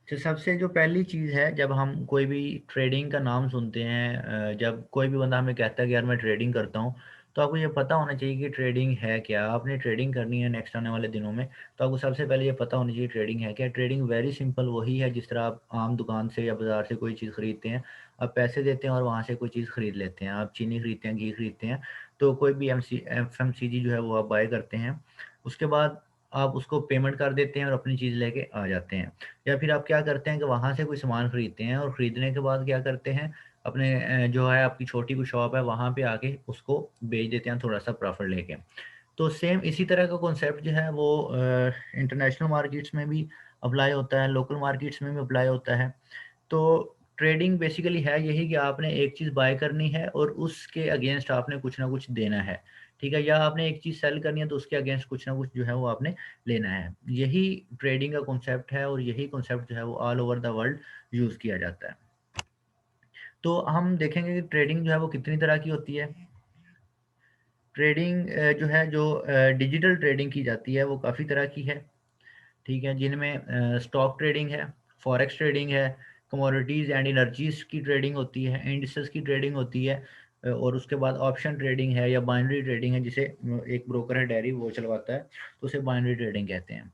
तो सबसे जो पहली चीज़ है, जब हम कोई भी ट्रेडिंग का नाम सुनते हैं, जब कोई भी बंदा हमें कहता है कि यार मैं ट्रेडिंग करता हूँ, तो आपको ये पता होना चाहिए कि ट्रेडिंग है क्या। आपने ट्रेडिंग करनी है नेक्स्ट आने वाले दिनों में, तो आपको सबसे पहले ये पता होना चाहिए ट्रेडिंग है क्या। ट्रेडिंग वेरी सिंपल वही है जिस तरह आप आम दुकान से या बाज़ार से कोई चीज़ खरीदते हैं। आप पैसे देते हैं और वहाँ से कोई चीज़ खरीद लेते हैं। आप चीनी खरीदते हैं, घी खरीदते हैं, तो कोई भी एफएमसीजी जो है वो आप बाय करते हैं। उसके बाद आप उसको पेमेंट कर देते हैं और अपनी चीज़ लेके आ जाते हैं। या फिर आप क्या करते हैं कि वहाँ से कोई सामान खरीदते हैं और खरीदने के बाद क्या करते हैं, अपने जो है आपकी छोटी कोई शॉप है वहाँ पे आके उसको बेच देते हैं थोड़ा-सा प्रॉफ़िट लेके। तो सेम इसी तरह का कॉन्सेप्ट जो है वो इंटरनेशनल मार्केट्स में भी अप्लाई होता है, लोकल मार्केट्स में भी अप्लाई होता है। तो ट्रेडिंग बेसिकली है यही कि आपने एक चीज़ बाय करनी है और उसके अगेंस्ट आपने कुछ ना कुछ देना है, ठीक है? या आपने एक चीज़ सेल करनी है तो उसके अगेंस्ट कुछ ना कुछ जो है वो आपने लेना है। यही ट्रेडिंग का कॉन्सेप्ट है और यही कॉन्सेप्ट जो है वो all over the world use किया जाता है। तो हम देखेंगे कि ट्रेडिंग जो है वो कितनी तरह की होती है। ट्रेडिंग जो डिजिटल ट्रेडिंग की जाती है वो काफ़ी तरह की है। ठीक है, जिनमें स्टॉक ट्रेडिंग है, फॉरेक्स ट्रेडिंग है, कमोडिटीज़ एंड एनर्जीज़ की ट्रेडिंग होती है, इंडिसेस की ट्रेडिंग होती है, और उसके बाद ऑप्शन ट्रेडिंग है या बाइनरी ट्रेडिंग है, जिसे एक ब्रोकर है डेरी वो चलवाता है, तो उसे बाइनरी ट्रेडिंग कहते हैं।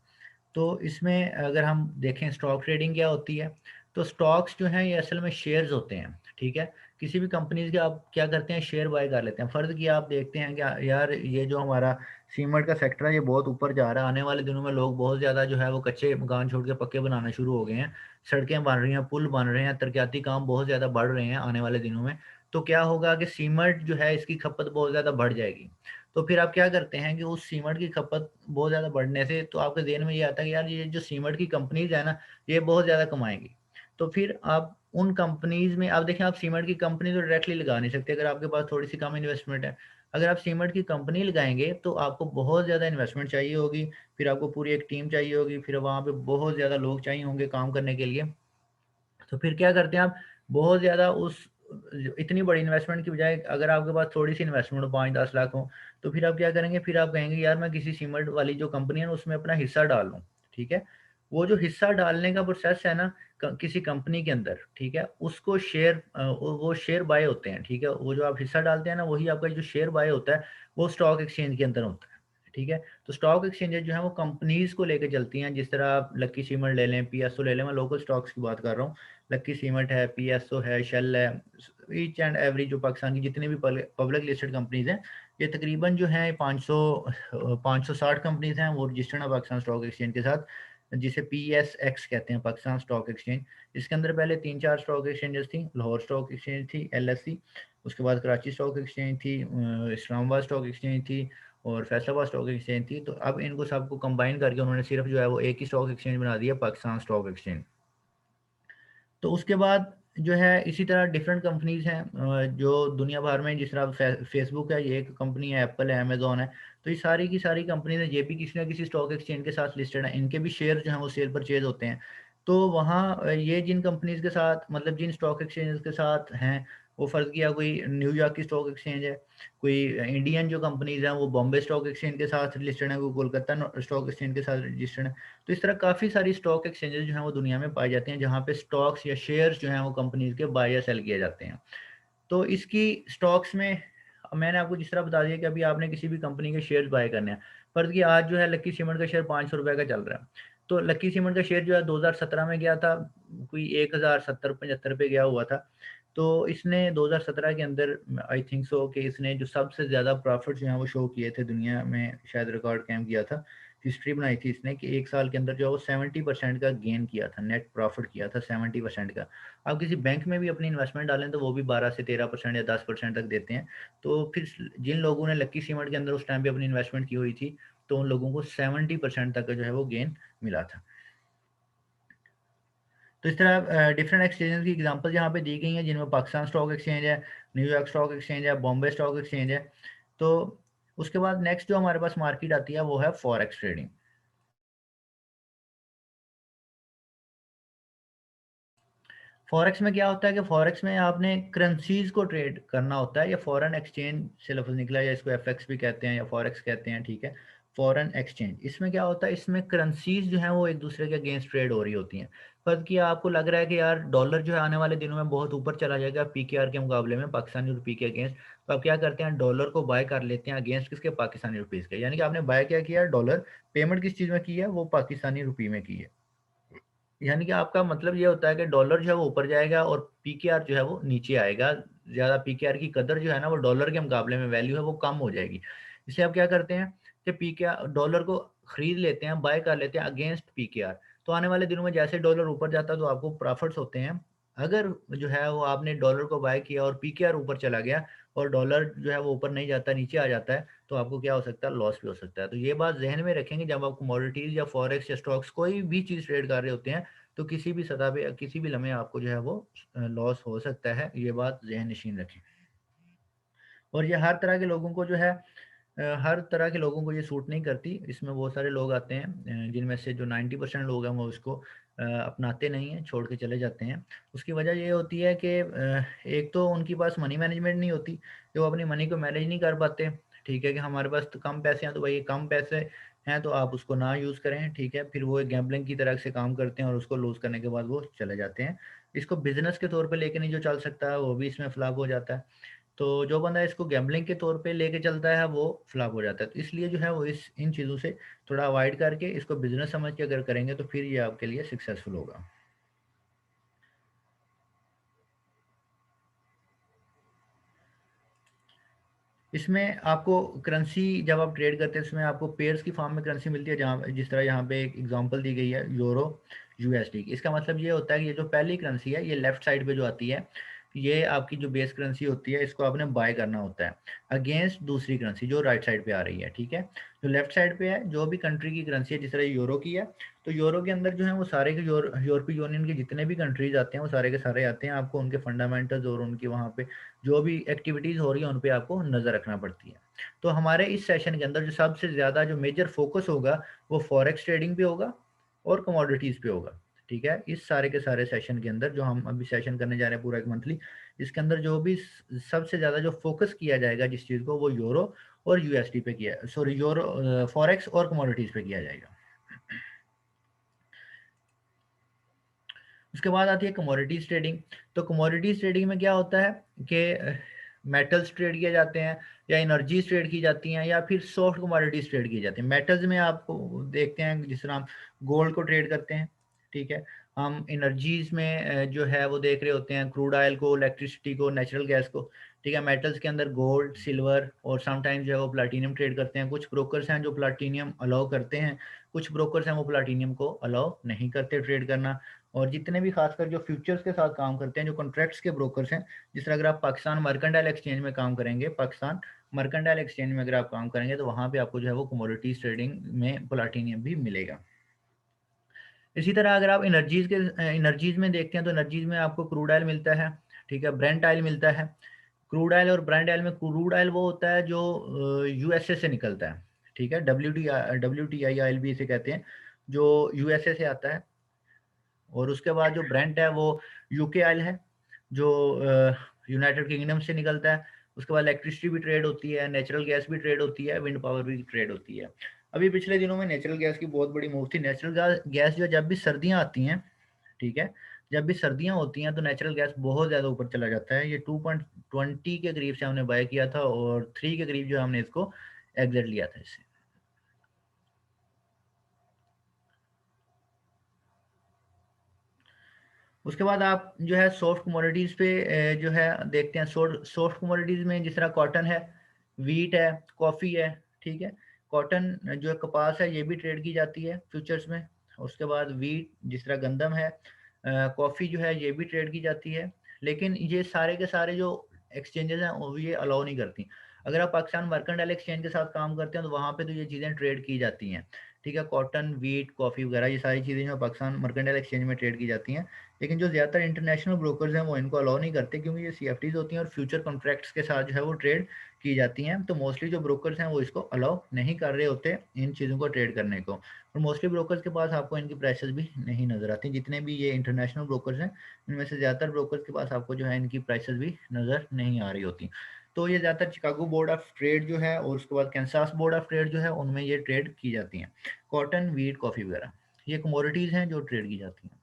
तो इसमें अगर हम देखें स्टॉक ट्रेडिंग क्या होती है, तो स्टॉक्स जो हैं ये असल में शेयर्स होते हैं, ठीक है? किसी भी कंपनीज़ के आप क्या करते हैं, शेयर बाय कर लेते हैं। फ़र्ज़ किया आप देखते हैं कि यार ये जो हमारा सीमेंट का सेक्टर है ये बहुत ऊपर जा रहा है, आने वाले दिनों में लोग बहुत ज़्यादा जो है वो कच्चे मकान छोड़ के पक्के बनाना शुरू हो गए हैं, सड़कें बन रही हैं, पुल बन रहे हैं, तरक्याती काम बहुत ज़्यादा बढ़ रहे हैं आने वाले दिनों में। तो क्या होगा कि सीमेंट जो है इसकी खपत बहुत ज़्यादा बढ़ जाएगी। तो फिर आप क्या करते हैं कि उस सीमेंट की खपत बहुत ज़्यादा बढ़ने से तो आपके ज़हन में ये आता है कि यार ये जो सीमेंट की कंपनीज़ है ना, ये बहुत ज़्यादा कमाएँगी। तो फिर आप उन कंपनीज़ में आप देखें, आप सीमेंट की कंपनी तो डायरेक्टली लगा नहीं सकते अगर आपके पास थोड़ी-सी कम इन्वेस्टमेंट है। अगर आप सीमेंट की कंपनी लगाएँगे तो आपको बहुत ज़्यादा इन्वेस्टमेंट चाहिए होगी, फिर आपको पूरी एक टीम चाहिए होगी, फिर वहाँ पे बहुत ज़्यादा लोग चाहिए होंगे काम करने के लिए। तो फिर क्या करते हैं आप, बहुत ज़्यादा उस इतनी बड़ी इन्वेस्टमेंट की बजाय अगर आपके पास थोड़ी-सी इन्वेस्टमेंट हो 5-10 लाख हो, तो फिर आप क्या करेंगे, फिर आप कहेंगे यार मैं किसी सीमेंट वाली जो कंपनी है ना उसमें अपना हिस्सा डाल लूँ, ठीक है? वो जो हिस्सा डालने का प्रोसेस है ना किसी कंपनी के अंदर, ठीक है? उसको वो शेयर बाय होते हैं, ठीक है? वो जो आप हिस्सा डालते हैं ना वही आपका जो शेयर बाय होता है, वो स्टॉक एक्सचेंज के अंदर होता है, ठीक है? तो स्टॉक एक्सचेंजेस जो है वो कंपनीज़ को लेके चलती हैं, जिस तरह आप लकी सीमेंट ले लें, पीएसओ ले लें, मैं लोकल स्टॉक्स की बात कर रहा हूँ। लकी सीमेंट है, पीएसओ है, शेल है, ईच एंड एवरी जो पाकिस्तान की जितनी भी पब्लिक लिस्टेड कंपनीज़ हैं, ये तकरीबन जो हैं 560 कंपनीज़ हैं, वो रजिस्टर्ड है पाकिस्तान स्टॉक एक्सचेंज के साथ, जिसे पीएसएक्स कहते हैं, पाकिस्तान स्टॉक एक्सचेंज। इसके अंदर पहले 3-4 स्टॉक एक्सचेंजेस थी, लाहौर स्टॉक एक्सचेंज थी, एलएसई, उसके बाद कराची स्टॉक एक्सचेंज थी, इस्लामाबाद स्टॉक एक्सचेंज थी और फैसलाबाद स्टॉक एक्सचेंज थी। तो अब इनको सबको कंबाइन करके उन्होंने सिर्फ जो है वो एक ही स्टॉक एक्सचेंज बना दिया, पाकिस्तान स्टॉक एक्सचेंज। तो उसके बाद जो है इसी तरह डिफरेंट कंपनीज़ हैं, जो दुनिया भर में, जिस तरह फेसबुक है, ये एक कंपनी है, एप्पल है, अमेज़न है। तो ये सारी की सारी कंपनीज़ हैं, ये भी किसी न किसी स्टॉक एक्सचेंज के साथ लिस्टेड हैं। इनके भी शेयर जो हैं वो सेल परचेज़ होते हैं। तो वहाँ ये जिन कंपनीज़ के साथ, मतलब जिन स्टॉक एक्सचेंजेस के साथ हैं, वो फ़र्ज़ किया कोई न्यूयॉर्क की स्टॉक एक्सचेंज है, कोई इंडियन जो कंपनीज़ हैं वो बॉम्बे स्टॉक एक्सचेंज के साथ लिस्टेड है, कोई कोलकाता स्टॉक एक्सचेंज के साथ रजिस्टर्ड है। तो इस तरह काफ़ी सारी स्टॉक एक्सचेंजेस जो हैं वो दुनिया में पाई जाती हैं, जहाँ पे स्टॉक्स या शेयर्स जो हैं वो कंपनीज़ के बाय या सेल किए जाते हैं। तो इसकी स्टॉक्स में मैंने आपको जिस तरह बता दिया कि अभी आपने किसी भी कंपनी के शेयर्स बाय करने हैं। फ़र्ज़ किया आज जो है लकी सीमेंट का शेयर ₹500 का चल रहा है। तो लकी सीमेंट का शेयर जो है 2017 में गया था, कोई 1070-75 पे गया हुआ था। तो इसने 2017 के अंदर आई थिंक सो कि इसने जो सबसे ज़्यादा प्रॉफ़िट जो हैं वो शो किए थे दुनिया में, शायद रिकॉर्ड कायम किया था। हिस्ट्री बनाई थी इसने कि 1 साल के अंदर जो है वो 70% का गेन किया था, नेट प्रॉफ़िट किया था 70% का। आप किसी बैंक में भी अपनी इन्वेस्टमेंट डालें तो वो भी 12 से 13% या 10% तक देते हैं। तो फिर जिन लोगों ने लकी सीमेंट के अंदर उस टाइम पे अपनी इन्वेस्टमेंट की हुई थी, तो उन लोगों को 70% तक का जो है वो गेन मिला था। तो इस तरह डिफरेंट एक्सचेंजेस की एग्जांपल यहाँ पे दी गई हैं, जिनमें पाकिस्तान स्टॉक एक्सचेंज है, न्यूयॉर्क स्टॉक एक्सचेंज है, बॉम्बे स्टॉक एक्सचेंज है। तो उसके बाद नेक्स्ट जो हमारे पास मार्केट आती है वो है फॉरेक्स ट्रेडिंग। फॉरेक्स में क्या होता है कि फॉरेक्स में आपने करेंसीज़ को ट्रेड करना होता है, या फॉरेन एक्सचेंज से लफ्ज़ निकला है, या इसको एफएक्स भी कहते हैं या फॉरेक्स कहते हैं, ठीक है। फॉरेन एक्सचेंज, इसमें क्या होता है, इसमें करेंसीज जो हैं वो एक दूसरे के अगेंस्ट ट्रेड हो रही होती हैं। फर्ज किया आपको लग रहा है कि यार डॉलर जो है आने वाले दिनों में बहुत ऊपर चला जाएगा पीकेआर के मुकाबले में, पाकिस्तानी रुपये के अगेंस्ट, तो आप क्या करते हैं, डॉलर को बाय कर लेते हैं अगेंस्ट किसके, पाकिस्तानी रुपीज़ के। यानी कि आपने बाय क्या किया, डॉलर, पेमेंट किस चीज़ में की है, वो पाकिस्तानी रुपये में की है। यानी कि आपका मतलब ये होता है कि डॉलर जो है वो ऊपर जाएगा और पीकेआर जो है वो नीचे आएगा। ज़्यादा पीकेआर की कदर जो है ना वो डॉलर के मुकाबले में वैल्यू है वो कम हो जाएगी। इसलिए आप क्या करते हैं कि पीकेआर डॉलर को खरीद लेते हैं, बाय कर लेते हैं अगेंस्ट पीकेआर। तो आने वाले दिनों में जैसे डॉलर ऊपर जाता है तो आपको प्रॉफिट्स होते हैं। अगर जो है वो आपने डॉलर को बाय किया और पीकेआर ऊपर चला गया और डॉलर जो है वो ऊपर नहीं जाता, नीचे आ जाता है, तो आपको क्या हो सकता है, लॉस भी हो सकता है। तो ये बात ज़हन में रखेंगे जब आप कमोडिटीज़ या फॉरेक्स या स्टॉक्स कोई भी चीज़ ट्रेड कर रहे होते हैं, तो किसी भी सतह पे किसी भी लम्हे आपको जो है वो लॉस हो सकता है, ये बात ज़हन नशीन रखें। और ये हर तरह के लोगों को जो है हर तरह के लोगों को ये सूट नहीं करती। इसमें बहुत सारे लोग आते हैं जिनमें से जो 90% लोग हैं वो उसको अपनाते नहीं हैं, छोड़ के चले जाते हैं। उसकी वजह ये होती है कि एक तो उनके पास मनी मैनेजमेंट नहीं होती, कि वो अपनी मनी को मैनेज नहीं कर पाते। ठीक है कि हमारे पास तो कम पैसे हैं, तो भाई कम पैसे हैं तो आप उसको ना यूज़ करें, ठीक है। फिर वो एक गैम्बलिंग की तरह से काम करते हैं और उसको लूज़ करने के बाद वो चले जाते हैं। इसको बिज़नेस के तौर पे लेके नहीं जो चल सकता है, वो भी इसमें फ्लॉप हो जाता है। तो जो बंदा इसको गैम्बलिंग के तौर पे लेके चलता है वो फ्लॉप हो जाता है। तो इसलिए जो है वो इस इन चीज़ों से थोड़ा अवॉइड करके इसको बिज़नेस समझ के अगर करेंगे तो फिर ये आपके लिए सक्सेसफुल होगा। इसमें आपको करेंसी जब आप ट्रेड करते हैं इसमें आपको पेयर्स की फॉर्म में करेंसी मिलती है, जहाँ जिस तरह यहाँ पे एक एग्जांपल दी गई है यूरो यूएसडी की। इसका मतलब ये होता है कि ये जो पहली करेंसी है ये लेफ्ट साइड पे जो आती है, ये आपकी जो बेस करेंसी होती है, इसको आपने बाय करना होता है अगेंस्ट दूसरी करेंसी जो राइट साइड पे आ रही है, ठीक है। जो लेफ्ट साइड पे है जो भी कंट्री की करेंसी है, जिस तरह यूरो की है, तो यूरो के अंदर जो है वो सारे के यूरोपीय यूनियन के जितने भी कंट्रीज आते हैं वो सारे के सारे आते हैं। आपको उनके फंडामेंटल्स और उनकी वहाँ पे जो भी एक्टिविटीज़ हो रही है उन पे आपको नज़र रखना पड़ती है। तो हमारे इस सेशन के अंदर जो सबसे ज़्यादा जो मेजर फोकस होगा वो फॉरेक्स ट्रेडिंग पे होगा और कमोडिटीज़ पे होगा, ठीक है। इस सारे के सारे सेशन के अंदर जो हम अभी सेशन करने जा रहे हैं पूरा एक मंथली, इसके अंदर जो भी सबसे ज़्यादा जो फोकस किया जाएगा जिस चीज़ को, वो यूरो और यूएसडी पे किया, सॉरी यूरो फॉरेक्स और कमोडिटीज़ पे किया जाएगा। उसके बाद आती है कमोडिटीज ट्रेडिंग। तो कमोडिटीज ट्रेडिंग में क्या होता है कि मेटल्स ट्रेड किए जाते हैं या एनर्जीज ट्रेड की जाती हैं या फिर सॉफ्ट कमोडिटीज ट्रेड की जाती हैं। मेटल्स में आपको देखते हैं जिस तरह हम गोल्ड को ट्रेड करते हैं, ठीक है। हम एनर्जीज में जो है वो देख रहे होते हैं क्रूड ऑयल को, इलेक्ट्रिसिटी को, नेचुरल गैस को, ठीक है। मेटल्स के अंदर गोल्ड, सिल्वर और समटाइम्स जो है वो प्लाटीनियम ट्रेड करते हैं। कुछ ब्रोकर्स हैं जो प्लाटीनियम अलाउ करते हैं, कुछ ब्रोकर्स हैं वो प्लाटीनियम को अलाउ नहीं करते ट्रेड करना। और जितने भी खासकर जो फ्यूचर्स के साथ काम करते हैं, जो कॉन्ट्रैक्ट्स के ब्रोकर्स हैं, जिस तरह अगर आप पाकिस्तान मर्केंटाइल एक्सचेंज में काम करेंगे, पाकिस्तान मर्केंटाइल एक्सचेंज में अगर आप काम करेंगे तो वहाँ पे आपको जो है वो कमोडिटीज ट्रेडिंग में प्लाटीनियम भी मिलेगा। इसी तरह अगर आप एनर्जीज में देखते हैं तो एनर्जीज में आपको क्रूड ऑयल मिलता है, ठीक है, ब्रेंट ऑयल मिलता है। क्रूड ऑयल और ब्रेंट ऑयल में क्रूड ऑयल वो होता है जो यूएसए से निकलता है, ठीक है। डब्ल्यू टी आई ऑयल भी इसे कहते हैं, जो यूएसए से आता है। और उसके बाद जो ब्रेंट है वो यूके ऑयल है, जो यूनाइटेड किंगडम से निकलता है। उसके बाद इलेक्ट्रिसिटी भी ट्रेड होती है, नेचुरल गैस भी ट्रेड होती है, विंड पावर भी ट्रेड होती है। अभी पिछले दिनों में नेचुरल गैस की बहुत बड़ी मूव थी। नेचुरल गैस जो जब भी सर्दियाँ आती हैं, ठीक है, जब भी सर्दियाँ होती हैं तो नेचुरल गैस बहुत ज़्यादा ऊपर चला जाता है। ये 2.20 के करीब से हमने बाय किया था और 3 के करीब जो हमने इसको एग्जिट लिया था इससे। उसके बाद आप जो है सॉफ्ट कमोडिटीज़ पे जो है देखते हैं। सॉफ्ट कमोडिटीज़ में जिस तरह कॉटन है, वीट है, कॉफ़ी है, ठीक है। कॉटन जो है कपास है, ये भी ट्रेड की जाती है फ्यूचर्स में। उसके बाद वीट जिस तरह गंदम है, कॉफ़ी जो है ये भी ट्रेड की जाती है। लेकिन ये सारे के सारे जो एक्सचेंजेस हैं वो ये अलाउ नहीं करती। अगर आप पाकिस्तान मर्केंटाइल एक्सचेंज के साथ काम करते हैं तो वहाँ पे तो ये चीज़ें ट्रेड की जाती हैं, ठीक है। कॉटन, वीट, कॉफ़ी वगैरह ये सारी चीज़ें जो पाकिस्तान मर्केंटाइल एक्सचेंज में ट्रेड की जाती हैं। लेकिन जो ज़्यादातर इंटरनेशनल ब्रोकर्स हैं वो इनको अलाउ नहीं करते, क्योंकि ये सीएफटीज होती हैं और फ्यूचर कॉन्ट्रैक्ट्स के साथ जो है वो ट्रेड की जाती हैं। तो मोस्टली जो ब्रोकर्स हैं वो इसको अलाउ नहीं कर रहे होते इन चीज़ों को ट्रेड करने को। और मोस्टली ब्रोकर्स के पास आपको इनकी प्राइसेस भी नहीं नज़र आती। जितने भी ये इंटरनेशनल ब्रोकर्स हैं इनमें से ज़्यादातर ब्रोकर्स के पास आपको जो है इनकी प्राइसेस भी नज़र नहीं आ रही होती। तो ये ज़्यादातर चिकागो बोर्ड ऑफ ट्रेड जो है और उसके बाद कैंसास बोर्ड ऑफ ट्रेड जो है उनमें ये ट्रेड की जाती हैं। कॉटन, वीट, कॉफ़ी वगैरह ये कमोडिटीज़ हैं जो ट्रेड की जाती हैं।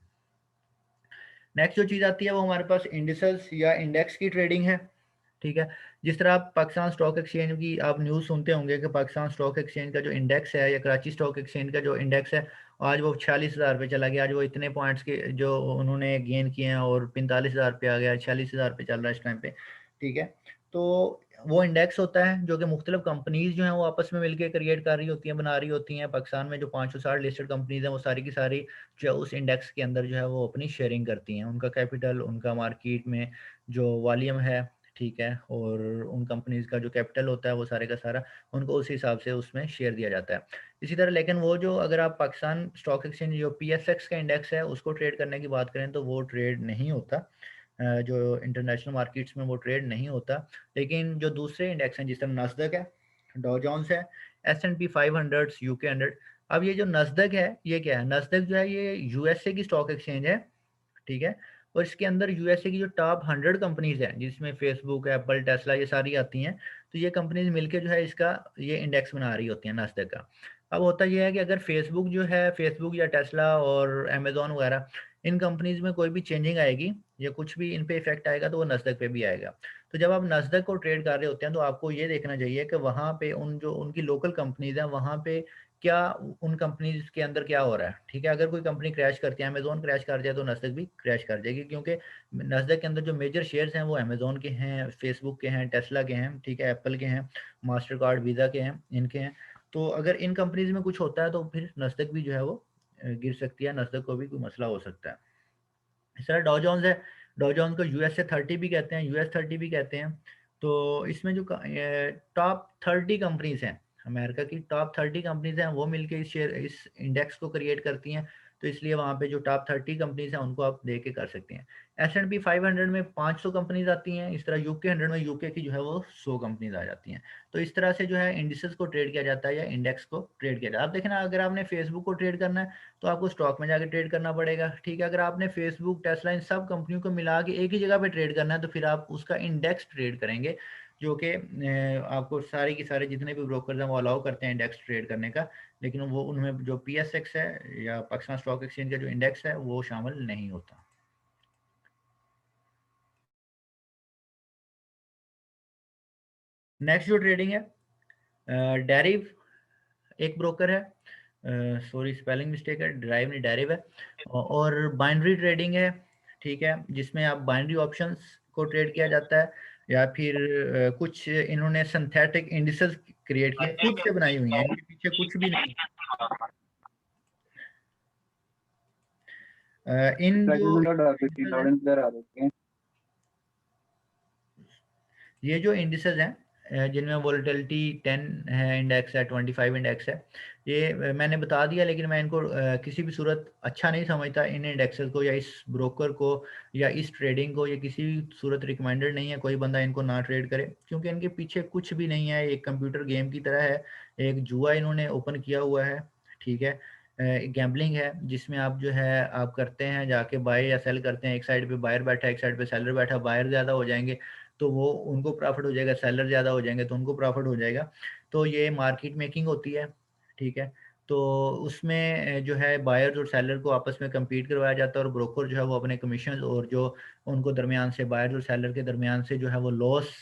नेक्स्ट जो चीज़ आती है वो हमारे पास इंडिसेस या इंडेक्स की ट्रेडिंग है, ठीक है। जिस तरह आप पाकिस्तान स्टॉक एक्सचेंज की आप न्यूज़ सुनते होंगे कि पाकिस्तान स्टॉक एक्सचेंज का जो इंडेक्स है या कराची स्टॉक एक्सचेंज का जो इंडेक्स है आज वो 46,000 पे चला गया, आज वो इतने पॉइंट्स के जो उन्होंने गेन किए हैं और 45,000 पे आ गया, 46,000 पे चल रहा है इस टाइम पे, ठीक है। तो वो इंडेक्स होता है जो कि मुख्तलिफ कंपनीज जो हैं वो आपस में मिलकर क्रिएट कर रही होती हैं, बना रही होती हैं। पाकिस्तान में जो 560 लिस्टेड कंपनीज हैं वो सारी की सारी जो उस इंडेक्स के अंदर जो है वो अपनी शेयरिंग करती हैं, उनका कैपिटल, उनका मार्केट में जो वॉल्यूम है, ठीक है, और उन कंपनीज का जो कैपिटल होता है वो सारे का सारा उनको उस हिसाब से उसमें शेयर दिया जाता है। इसी तरह लेकिन वो जो अगर आप पाकिस्तान स्टॉक एक्सचेंज जो पीएसएक्स का इंडेक्स है उसको ट्रेड करने की बात करें तो वो ट्रेड नहीं होता, जो इंटरनेशनल मार्केट्स में वो ट्रेड नहीं होता। लेकिन जो दूसरे इंडेक्स हैं जिस तरह नास्डक है, डॉ जोन्स है, S&P 500, यूके 100। अब ये जो नास्डक है ये क्या है, नास्डक जो है ये यूएसए की स्टॉक एक्सचेंज है, ठीक है। और इसके अंदर यूएसए की जो टॉप 100 कंपनीज हैं जिसमें फेसबुक, एप्पल, टेस्ला ये सारी आती हैं, तो ये कंपनीज मिलके जो है इसका ये इंडेक्स बना रही होती हैं नास्डक का। अब होता यह है कि अगर फेसबुक जो है, फेसबुक या टेस्ला और अमेजोन वगैरह इन कंपनीज में कोई भी चेंजिंग आएगी या कुछ भी इन पे इफेक्ट आएगा तो वो नास्डक पे भी आएगा। तो जब आप नास्डक को ट्रेड कर रहे होते हैं तो आपको ये देखना चाहिए कि वहाँ पे उन जो उनकी लोकल कंपनीज हैं वहाँ पे क्या उन कंपनीज के अंदर क्या हो रहा है, ठीक है। अगर कोई कंपनी क्रैश करती है, अमेज़न क्रैश कर जाए तो नास्डक भी क्रैश कर जाएगी, क्योंकि नास्डक के अंदर जो मेजर शेयर्स हैं वो अमेज़न के हैं, फेसबुक के हैं, टेस्ला के हैं, ठीक है, एप्पल के हैं, मास्टर कार्ड, वीज़ा के हैं, इनके हैं। तो अगर इन कंपनीज में कुछ होता है तो फिर नास्डक भी जो है वो गिर सकती है, नास्डक को भी कोई मसला हो सकता है। इस तरह डॉ जोन्स है, डॉ जोन्स को यूएसए 30 भी कहते हैं, यूएस 30 भी कहते हैं। तो इसमें जो टॉप 30 कंपनीज हैं, अमेरिका की टॉप 30 कंपनीज हैं वो मिलके इस शेयर इस इंडेक्स को क्रिएट करती हैं। तो इसलिए वहाँ पे जो टॉप 30 कंपनीज हैं उनको आप देख के कर सकते हैं। S&P 500 में 500 कंपनीज आती हैं, इस तरह यूके 100 में यूके की जो है वो 100 कंपनीज आ जाती हैं। तो इस तरह से जो है इंडिसेस को ट्रेड किया जाता है या इंडेक्स को ट्रेड किया जाता है। आप देखना अगर आपने फेसबुक को ट्रेड करना है तो आपको स्टॉक में जाके ट्रेड करना पड़ेगा, ठीक है। अगर आपने फेसबुक, टेस्ला इन सब कंपनियों को मिला के एक ही जगह पे ट्रेड करना है तो फिर आप उसका इंडेक्स ट्रेड करेंगे, जो कि आपको सारे के सारे जितने भी ब्रोकर्स हैं वो अलाउ करते हैं इंडेक्स ट्रेड करने का, लेकिन वो उनमें जो पीएसएक्स है या पाकिस्तान स्टॉक एक्सचेंज का जो इंडेक्स है वो शामिल नहीं होता। नेक्स्ट जो ट्रेडिंग है, डेरिव एक ब्रोकर है, सॉरी स्पेलिंग मिस्टेक है, ड्राइव नहीं डेरिव है। और बाइनरी ट्रेडिंग है, ठीक है, जिसमें आप बाइनरी ऑप्शंस को ट्रेड किया जाता है या फिर कुछ इन्होंने सिंथेटिक इंडिसेस क्रिएट किए खुद से बनाई हुई हैं, इनके पीछे कुछ भी नहीं। इन जो indices हैं, ये जो इंडिसेस हैं जिनमें वोलेटिलिटी 10 है, इंडेक्स है, 25 इंडेक्स है, ये मैंने बता दिया, लेकिन मैं इनको किसी भी सूरत अच्छा नहीं समझता इन इंडेक्सेस को या इस ब्रोकर को या इस ट्रेडिंग को, ये किसी भी सूरत रिकमेंडेड नहीं है कोई बंदा इनको ना ट्रेड करे, क्योंकि इनके पीछे कुछ भी नहीं है। एक कंप्यूटर गेम की तरह है, एक जुआ इन्होंने ओपन किया हुआ है, ठीक है। गैम्बलिंग है जिसमें आप जो है आप करते हैं जाके बाय या सेल करते हैं, एक साइड पे बायर बैठा है, एक साइड पे सेलर बैठा, बायर ज़्यादा हो जाएंगे तो वो उनको प्रॉफिट हो जाएगा, सेलर ज़्यादा हो जाएंगे तो उनको प्रॉफिट हो जाएगा। तो ये मार्केट मेकिंग होती है, ठीक है। तो उसमें जो है बायर्स और सेलर को आपस में कम्पीट करवाया जाता है और ब्रोकर जो है वो अपने कमीशन और जो उनको दरमियान से बायर्स और सेलर के दरमियान से जो है वो लॉस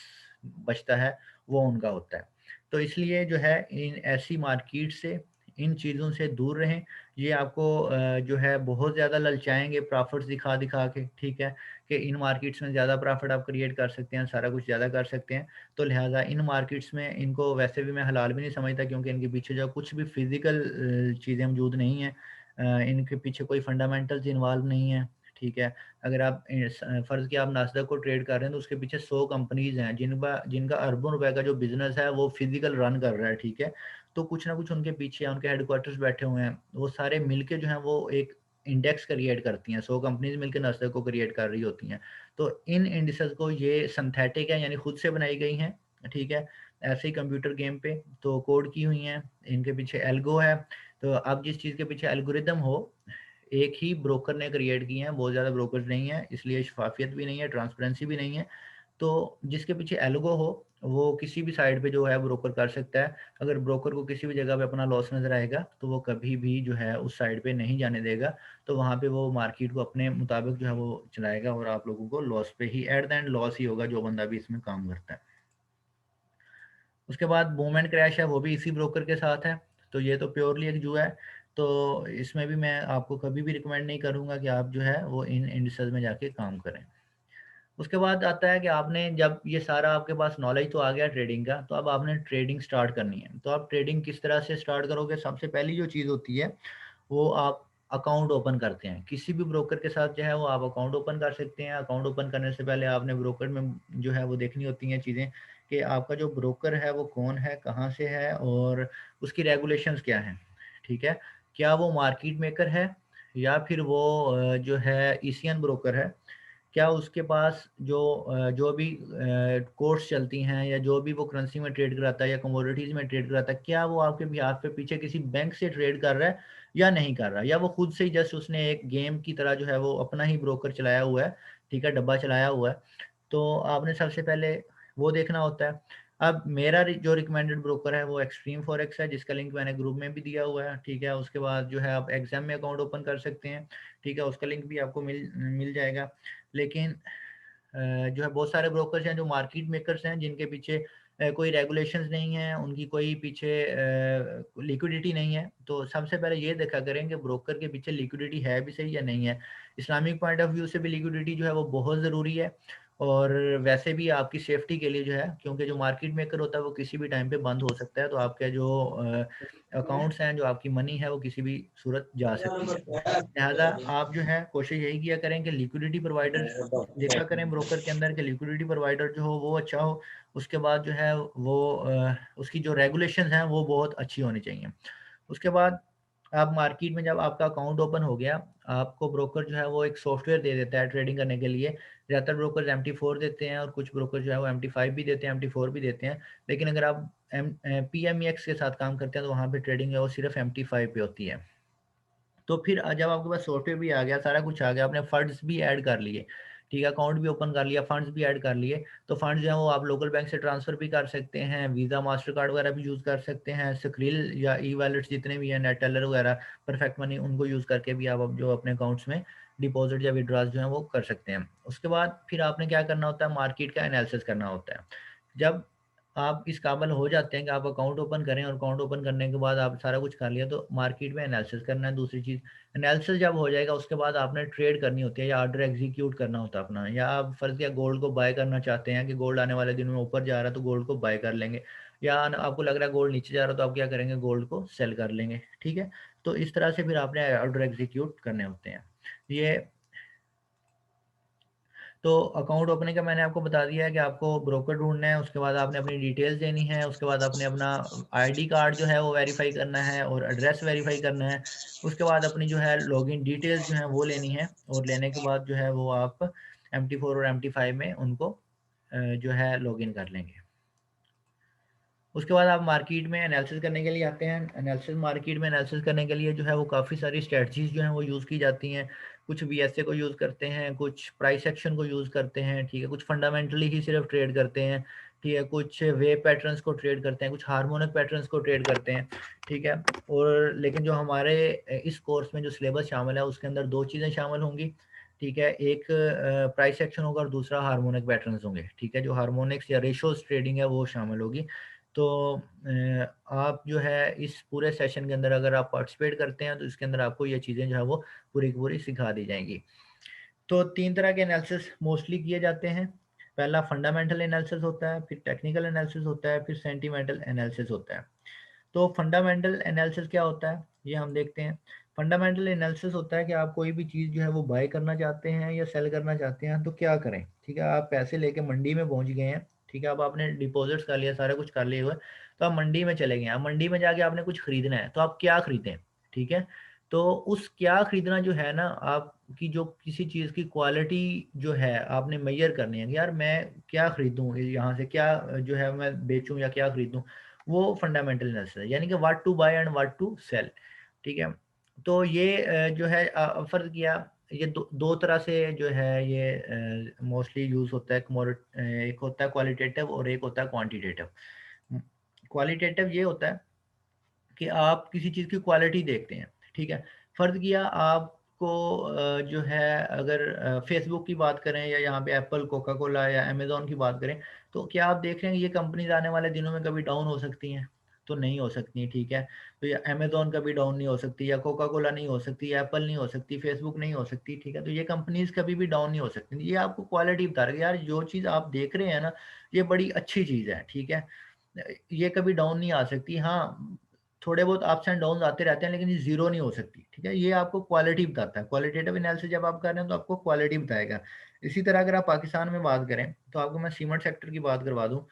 बचता है वो उनका होता है। तो इसलिए जो है इन ऐसी मार्केट से, इन चीज़ों से दूर रहें। ये आपको जो है बहुत ज़्यादा ललचाएंगे प्रॉफिट्स दिखा दिखा के, ठीक है, कि इन मार्केट्स में ज़्यादा प्रॉफिट आप क्रिएट कर सकते हैं, सारा कुछ ज़्यादा कर सकते हैं। तो लिहाजा इन मार्केट्स में इनको वैसे भी मैं हलाल भी नहीं समझता, क्योंकि इनके पीछे जो कुछ भी फिजिकल चीज़ें मौजूद नहीं हैं, इनके पीछे कोई फंडामेंटल्स इन्वॉल्व नहीं है, ठीक है। अगर आप फ़र्ज़ किया आप नास्डक को ट्रेड कर रहे हैं तो उसके पीछे 100 कंपनीज हैं जिनका जिनका अरबों रुपए का जो बिजनेस है वो फिजिकल रन कर रहा है, ठीक है। तो कुछ ना कुछ उनके पीछे उनके हेडक्वार्टर्स बैठे हुए हैं, वो सारे मिलके जो हैं वो एक इंडेक्स क्रिएट करती हैं, 100 कंपनीज मिलकर नास्डक को क्रिएट कर रही होती हैं। तो इन इंडिसेस को ये सिंथेटिक है यानी खुद से बनाई गई हैं, ठीक है, ऐसे ही कंप्यूटर गेम पे तो कोड की हुई हैं, इनके पीछे एल्गो है। तो अब जिस चीज़ के पीछे एल्गोरिदम हो एक ही ब्रोकर ने क्रिएट की हैं, बहुत ज़्यादा ब्रोकर्स नहीं हैं, इसलिए शफाफियत भी नहीं है, ट्रांसपेरेंसी भी नहीं है। तो जिसके पीछे एल्गो हो वो किसी भी साइड पे जो है ब्रोकर कर सकता है। अगर ब्रोकर को किसी भी जगह पे अपना लॉस नज़र आएगा, तो वो कभी भी जो है उस साइड पे नहीं जाने देगा। तो वहाँ पे वो मार्केट को अपने मुताबिक जो है वो चलाएगा और आप लोगों को लॉस पे ही एट द एंड लॉस ही होगा, जो बंदा भी इसमें काम करता है। उसके बाद बूम एंड क्रैश है, वो भी इसी ब्रोकर के साथ है। तो ये तो प्योरली एक जुआ है। तो इसमें भी मैं आपको कभी भी रिकमेंड नहीं करूँगा कि आप जो है वो इन इंडिसेस में जाके काम करें। उसके बाद आता है कि आपने जब ये सारा आपके पास नॉलेज तो आ गया ट्रेडिंग का, तो अब आपने ट्रेडिंग स्टार्ट करनी है। तो आप ट्रेडिंग किस तरह से स्टार्ट करोगे? सबसे पहली जो चीज़ होती है, वो आप अकाउंट ओपन करते हैं। किसी भी ब्रोकर के साथ जो है वो आप अकाउंट ओपन कर सकते हैं। अकाउंट ओपन करने से पहले आपने ब्रोकर में जो है वो देखनी होती हैं चीज़ें, कि आपका जो ब्रोकर है वो कौन है, कहाँ से है और उसकी रेगुलेशंस क्या हैं, ठीक है? क्या वो मार्केट मेकर है या फिर वो जो है ईसीएन ब्रोकर है? क्या उसके पास जो भी कोर्स चलती हैं या जो भी वो करेंसी में ट्रेड कराता है या कमोडिटीज़ में ट्रेड कराता है, क्या वो आपके बिहाफ पे पीछे किसी बैंक से ट्रेड कर रहा है या नहीं कर रहा? या वो खुद से ही जस्ट उसने एक गेम की तरह जो है वो अपना ही ब्रोकर चलाया हुआ है, ठीक है, डब्बा चलाया हुआ है। तो आपने सबसे पहले वो देखना होता है। अब मेरा जो रिकमेंडेड ब्रोकर है वो एक्सट्रीम फॉरेक्स है, जिसका लिंक मैंने ग्रुप में भी दिया हुआ है, ठीक है। उसके बाद जो है आप एग्जाम में अकाउंट ओपन कर सकते हैं, ठीक है, उसका लिंक भी आपको मिल मिल जाएगा। लेकिन जो है बहुत सारे ब्रोकर्स हैं जो मार्केट मेकर्स हैं, जिनके पीछे कोई रेगुलेशंस नहीं है, उनकी कोई पीछे लिक्विडिटी नहीं है। तो सबसे पहले ये देखा करें कि ब्रोकर के पीछे लिक्विडिटी है भी सही या नहीं है। इस्लामिक पॉइंट ऑफ व्यू से भी लिक्विडिटी जो है वो बहुत ज़रूरी है, और वैसे भी आपकी सेफ्टी के लिए जो है, क्योंकि जो मार्केट मेकर होता है वो किसी भी टाइम पे बंद हो सकता है। तो आपके जो अकाउंट्स हैं, जो आपकी मनी है, वो किसी भी सूरत जा सकती है। लिहाजा आप जो है कोशिश यही किया करें कि लिक्विडिटी प्रोवाइडर देखा करें ब्रोकर के अंदर, कि लिक्विडिटी प्रोवाइडर जो हो वो अच्छा हो। उसके बाद जो है वो उसकी जो रेगुलेशंस हैं वो बहुत अच्छी होनी चाहिए। उसके बाद आप मार्केट में जब आपका अकाउंट ओपन हो गया, आपको ब्रोकर जो है वो एक सॉफ्टवेयर दे देता है ट्रेडिंग करने के लिए। ज़्यादातर ब्रोकर्स MT4 देते हैं और कुछ ब्रोकर जो है वो MT5 भी देते हैं, MT4 भी देते हैं। लेकिन अगर आप PMEX के साथ काम करते हैं तो वहाँ पे ट्रेडिंग है वो सिर्फ MT5 पे होती है। तो फिर जब आपके पास सॉफ्टवेयर भी आ गया, सारा कुछ आ गया, आपने फंड्स भी ऐड कर लिए, ठीक है, अकाउंट भी ओपन कर लिया, फंड्स भी ऐड कर लिए, तो फंड्स जो है वो आप लोकल बैंक से ट्रांसफ़र भी कर सकते हैं, वीज़ा, मास्टर कार्ड वगैरह भी यूज़ कर सकते हैं, स्क्रिल या ई-वॉलेट्स जितने भी हैं, नेट टेलर वगैरह, परफेक्ट मनी, उनको यूज़ करके भी आप अब जो अपने अकाउंट्स में डिपॉज़िट या विथड्रॉज़ जो हैं वो कर सकते हैं। उसके बाद फिर आपने क्या करना होता है, मार्केट का एनालिसिस करना होता है। जब आप इस काबिल हो जाते हैं कि आप अकाउंट ओपन करें, और अकाउंट ओपन करने के बाद आप सारा कुछ कर लिया, तो मार्केट में एनालिसिस करना है दूसरी चीज़। एनालिसिस जब हो जाएगा उसके बाद आपने ट्रेड करनी होती है या ऑर्डर एग्जीक्यूट करना होता है अपना, या आप फ़र्ज़ किया गोल्ड को बाय करना चाहते हैं कि गोल्ड आने वाले दिनों में ऊपर जा रहा है तो गोल्ड को बाय कर लेंगे, या आपको लग रहा है गोल्ड नीचे जा रहा है तो आप क्या करेंगे, गोल्ड को सेल कर लेंगे, ठीक है। तो इस तरह से फिर आपने ऑर्डर एग्जीक्यूट करने होते हैं। ये तो अकाउंट ओपनिंग का मैंने आपको बता दिया है कि आपको ब्रोकर ढूँढना है, उसके बाद आपने अपनी डिटेल्स देनी है, उसके बाद आपने अपना आईडी कार्ड जो है वो वेरीफ़ाई करना है और एड्रेस वेरीफ़ाई करना है। उसके बाद अपनी जो है लॉगिन डिटेल्स जो हैं वो लेनी है, और लेने के बाद जो है वो आप MT4 और MT5 में उनको जो है लॉगिन कर लेंगे। उसके बाद आप मार्केट में एनालिसिस करने के लिए आते हैं। एनालिसिस मार्केट में एनालिसिस करने के लिए जो है वो काफ़ी सारी स्ट्रैटेजीज़ जो हैं वो यूज़ की जाती हैं। कुछ VSA को यूज़ करते हैं, कुछ प्राइस एक्शन को यूज़ करते हैं, ठीक है, कुछ फंडामेंटली ही सिर्फ ट्रेड करते हैं, ठीक है, कुछ वेव पैटर्न्स को ट्रेड करते हैं, कुछ हार्मोनिक पैटर्न्स को ट्रेड करते हैं, ठीक है। और लेकिन जो हमारे इस कोर्स में जो सिलेबस शामिल है उसके अंदर 2 चीज़ें शामिल होंगी, ठीक है। एक प्राइस एक्शन होगा और दूसरा हार्मोनिक पैटर्न्स होंगे, ठीक है। जो हार्मोनिक्स या रेशोज़ ट्रेडिंग है वो शामिल होगी। तो आप जो है इस पूरे सेशन के अंदर अगर आप पार्टिसिपेट करते हैं तो इसके अंदर आपको ये चीज़ें जो है वो पूरी की पूरी सिखा दी जाएँगी। तो 3 तरह के एनालिसिस मोस्टली किए जाते हैं। पहला फंडामेंटल एनालिसिस होता है, फिर टेक्निकल एनालिसिस होता है, फिर सेंटिमेंटल एनालिसिस होता है। तो फंडामेंटल एनालिसिस क्या होता है, ये हम देखते हैं। फंडामेंटल एनालिसिस होता है कि आप कोई भी चीज़ जो है वो बाय करना चाहते हैं या सेल करना चाहते हैं तो क्या करें, ठीक है। आप पैसे लेके मंडी में पहुंच गए हैं, ठीक है, अब आपने डिपॉजिट्स कर लिया, सारा कुछ कर लिया हुआ है, तो आप मंडी में चले गए हैं। अब मंडी में जाके आपने कुछ खरीदना है, तो आप क्या खरीदें, ठीक है। तो उस क्या खरीदना जो है ना, आपकी जो किसी चीज़ की क्वालिटी जो है आपने मेजर करनी है कि यार मैं क्या खरीदूं, यहाँ से क्या जो है मैं बेचूं या क्या खरीदूं, वो फंडामेंटल एनालिसिस है, यानी कि what to buy and what to sell, ठीक है। तो ये जो है फ़र्ज़ किया, ये दो तरह से जो है ये मोस्टली यूज़ होता है। एक होता है क्वालिटेटिव और एक होता है क्वांटिटेटिव। क्वालिटेटिव ये होता है कि आप किसी चीज़ की क्वालिटी देखते हैं, ठीक है? फ़र्ज़ किया आपको जो है अगर फ़ेसबुक की बात करें या यहाँ पे एप्पल, कोका कोला या अमेज़न की बात करें, तो क्या आप देख रहे हैं ये कंपनीज़ आने वाले दिनों में कभी डाउन हो सकती हैं? तो नहीं हो सकती, ठीक है? तो ये अमेज़न कभी डाउन नहीं हो सकती या कोका कोला नहीं हो सकती, एप्पल नहीं हो सकती, फ़ेसबुक नहीं हो सकती, ठीक है? तो ये कंपनीज़ कभी भी डाउन नहीं हो सकती। ये आपको क्वालिटी बता रही है, यार जो चीज़ आप देख रहे हैं ना, ये बड़ी अच्छी चीज़ है, ठीक है? ये कभी डाउन नहीं आ सकती। हाँ, थोड़े बहुत अप्स एंड डाउन्स आते रहते हैं, लेकिन ये ज़ीरो नहीं हो सकती, ठीक है? ये आपको क्वालिटी बताता है। क्वालिटेटिव एनालिसिस जब आप कर रहे हैं, तो आपको क्वालिटी बताएगा। इसी तरह अगर आप पाकिस्तान में बात करें, तो आपको मैं सीमेंट सेक्टर की बात करवा दूँ,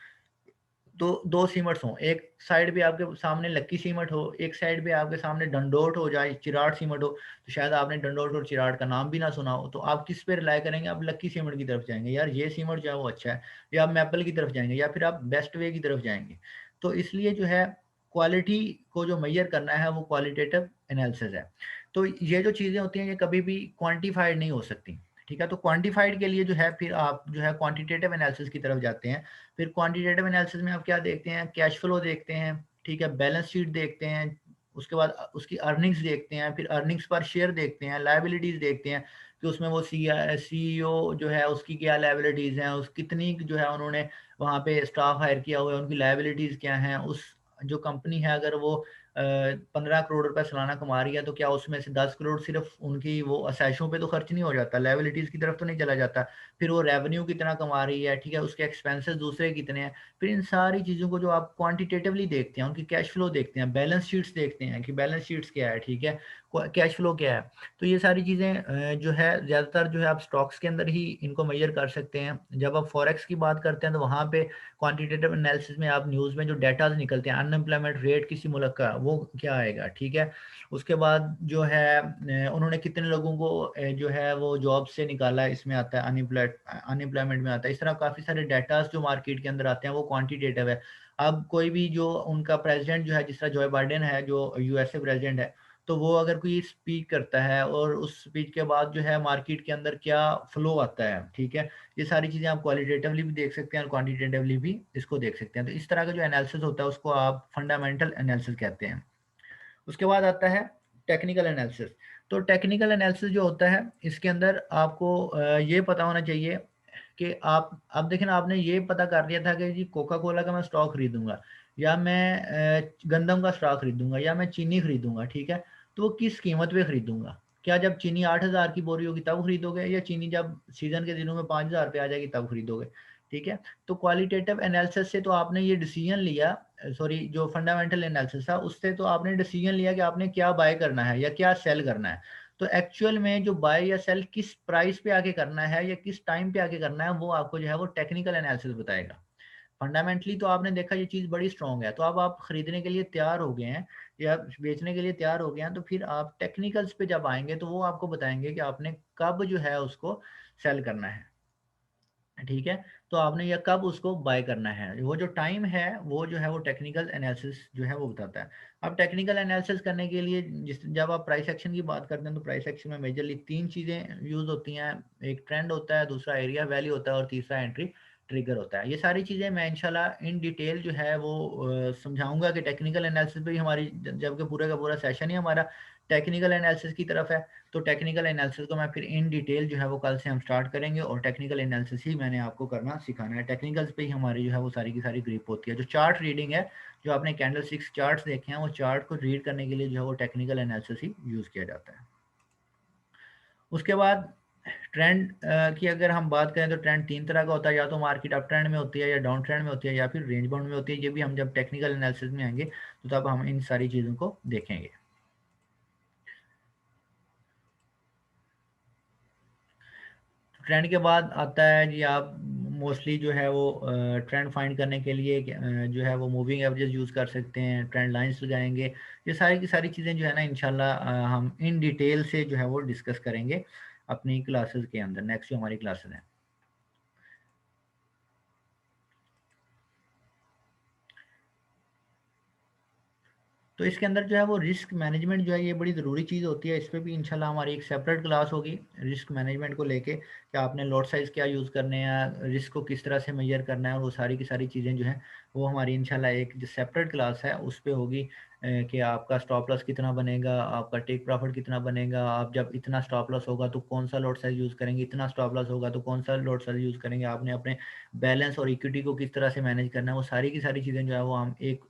तो 2 सीमट्स हों, एक साइड पे आपके सामने लक्की सीमट हो, एक साइड पे आपके सामने डंडोट हो जाए, चिराड़ सीमट हो, तो शायद आपने डंडोट और चिराड़ का नाम भी ना सुना हो, तो आप किस पे रिलाय करेंगे? आप लक्की सीमट की तरफ जाएँगे, यार ये सीमट जो है वो अच्छा है, या आप मैपल की तरफ जाएँगे या फिर आप बेस्ट वे की तरफ जाएँगे। तो इसलिए जो है क्वालिटी को जो मेज़र करना है वो क्वालिटेटिव एनालिसिस है। तो ये जो चीज़ें होती हैं ये कभी भी क्वांटिफाइड नहीं हो सकती, ठीक है? तो क्वांटिफाइड के लिए जो है फिर आप जो है क्वांटिटेटिव एनालिसिस की तरफ जाते हैं। फिर क्वांटिटेटिव एनालिसिस में आप क्या देखते हैं, कैश फ्लो देखते हैं, ठीक है, बैलेंस शीट देखते हैं, उसके बाद उसकी अर्निंग्स देखते हैं, फिर अर्निंग्स पर शेयर देखते हैं, लायबिलिटीज़ देखते हैं कि उसमें वो सीईओ जो है उसकी क्या लायबिलिटीज़ हैं, उस कितनी जो है उन्होंने वहाँ पे स्टाफ हायर किया हुआ है, उनकी लायबिलिटीज़ क्या हैं, उस जो कंपनी है अगर वो 15 करोड़ रुपए सालाना कमा रही है, तो क्या उसमें से 10 करोड़ सिर्फ उनकी वो असाइशों पे तो खर्च नहीं हो जाता, लायबिलिटीज़ की तरफ तो नहीं चला जाता। फिर वो रेवेन्यू कितना कमा रही है, ठीक है, उसके एक्सपेंसेस दूसरे कितने हैं। फिर इन सारी चीज़ों को जो आप क्वांटिटेटिवली देखते हैं, उनकी कैश फ्लो देखते हैं, बैलेंस शीट्स देखते हैं कि बैलेंस शीट्स क्या है, ठीक है, कैश फ्लो क्या है। तो ये सारी चीज़ें जो है ज़्यादातर जो है आप स्टॉक्स के अंदर ही इनको मेजर कर सकते हैं। जब आप फॉरेक्स की बात करते हैं तो वहाँ पे क्वांटिटेटिव एनालिसिस में आप न्यूज़ में जो डेटाज निकलते हैं, अनएम्प्लॉयमेंट रेट किसी मुल्क का वो क्या आएगा, ठीक है। उसके बाद जो है उन्होंने कितने लोगों को जो है वो जॉब से निकाला है, इसमें आता है अनएम्प्लॉयमेंट में आता है। इस तरह काफ़ी सारे डेटास जो मार्केट के अंदर आते हैं वो क्वांटिटेटिव है। अब कोई भी जो उनका प्रेसिडेंट जो है, जिस तरह जो बाइडेन है जो यूएसए प्रेसिडेंट है, तो वो अगर कोई स्पीच करता है और उस स्पीच के बाद जो है मार्केट के अंदर क्या फ्लो आता है, ठीक है, ये सारी चीज़ें आप क्वालिटेटिवली भी देख सकते हैं और क्वांटिटेटिवली भी इसको देख सकते हैं। तो इस तरह का जो एनालिसिस होता है उसको आप फंडामेंटल एनालिसिस कहते हैं। उसके बाद आता है टेक्निकल एनालिसिस। तो टेक्निकल एनालिसिस जो होता है इसके अंदर आपको ये पता होना चाहिए कि आप अब देखें ना, आपने ये पता कर लिया था कि जी कोका कोला का मैं स्टॉक खरीदूंगा, या मैं गंदम का स्टॉक खरीदूंगा, या मैं चीनी खरीदूंगा, ठीक है। तो वो किस कीमत पे खरीदूंगा? क्या जब चीनी 8,000 की बोरी होगी तब खरीदोगे, या चीनी जब सीजन के दिनों में 5,000 पे आ जाएगी तब खरीदोगे, ठीक है। तो क्वालिटेटिव एनालिसिस से तो आपने ये डिसीजन लिया, सॉरी जो फंडामेंटल एनालिसिस था उससे तो आपने डिसीजन लिया कि आपने क्या बाय करना है या क्या सेल करना है। तो एक्चुअल में जो बाय या सेल किस प्राइस पे आके करना है या किस टाइम पे आके करना है, वो आपको जो है वो टेक्निकल एनालिसिस बताएगा। फंडामेंटली तो आपने देखा ये चीज़ बड़ी स्ट्रांग है, तो अब आप खरीदने के लिए तैयार हो गए हैं या बेचने के लिए तैयार हो गए हैं, तो फिर आप टेक्निकल्स पे जब आएंगे तो वो आपको बताएंगे कि आपने कब जो है उसको सेल करना है, ठीक है। तो आपने या कब उसको बाय करना है, वो जो टाइम है वो जो है वो टेक्निकल एनालिसिस जो है वो बताता है। अब टेक्निकल एनालिसिस करने के लिए जिस जब आप प्राइस एक्शन की बात करते हैं तो प्राइस एक्शन में मेजरली 3 चीज़ें यूज़ होती हैं। एक ट्रेंड होता है, दूसरा एरिया वैल्यू होता है और तीसरा एंट्री ट्रिगर होता है। ये सारी चीज़ें मैं इंशाल्लाह इन डिटेल जो है वो समझाऊंगा कि टेक्निकल एनालिसिस पे ही हमारी जबकि पूरा का पूरा सेशन ही हमारा टेक्निकल एनालिसिस की तरफ है। तो टेक्निकल एनालिसिस को मैं फिर इन डिटेल जो है वो कल से हम स्टार्ट करेंगे और टेक्निकल एनालिसिस ही मैंने आपको करना सिखाना है। टेक्निकल्स पे ही हमारी जो है वो सारी की सारी ग्रिप होती है। जो चार्ट रीडिंग है, जो आपने कैंडल स्टिक्स चार्ट्स देखे हैं, वो चार्ट को रीड करने के लिए जो है वो टेक्निकल एनालिसिस ही यूज़ किया जाता है। उसके बाद ट्रेंड की अगर हम बात करें तो ट्रेंड 3 तरह का होता है, या तो मार्केट अप ट्रेंड में होती है या डाउन ट्रेंड में होती है या फिर रेंज बाउंड में होती है। ये भी हम जब टेक्निकल एनालिसिस में आएंगे तो तब हम इन सारी चीज़ों को देखेंगे। ट्रेंड के बाद आता है जी, आप मोस्टली जो है वो ट्रेंड फाइंड करने के लिए जो है वो मूविंग एवरेज यूज़ कर सकते हैं, ट्रेंड लाइंस लगाएंगे। ये सारी की सारी चीज़ें जो है ना इंशाल्लाह हम इन डिटेल से जो है वो डिस्कस करेंगे अपनी क्लासेस के अंदर, नेक्स्ट जो हमारी क्लासेस हैं। तो इसके अंदर जो है वो रिस्क मैनेजमेंट जो है ये बड़ी ज़रूरी चीज़ होती है। इस पे भी इंशाल्लाह हमारी एक सेपरेट क्लास होगी रिस्क मैनेजमेंट को लेके, कि आपने लॉट साइज़ क्या यूज़ करने हैं, रिस्क को किस तरह से मेजर करना है, और वो सारी की सारी चीज़ें जो हैं वो हमारी इंशाल्लाह एक जो सेपरेट क्लास है उस पे होगी। कि आपका स्टॉप लॉस कितना बनेगा, आपका टेक प्रॉफिट कितना बनेगा, आप जब इतना स्टॉप लॉस होगा तो कौन सा लॉट साइज़ यूज़ करेंगे, इतना स्टॉप लॉस होगा तो कौन सा लॉट साइज़ यूज़ करेंगे, आपने अपने बैलेंस और इक्विटी को किस तरह से मैनेज करना है, वो सारी की सारी चीज़ें जो है वो हम एक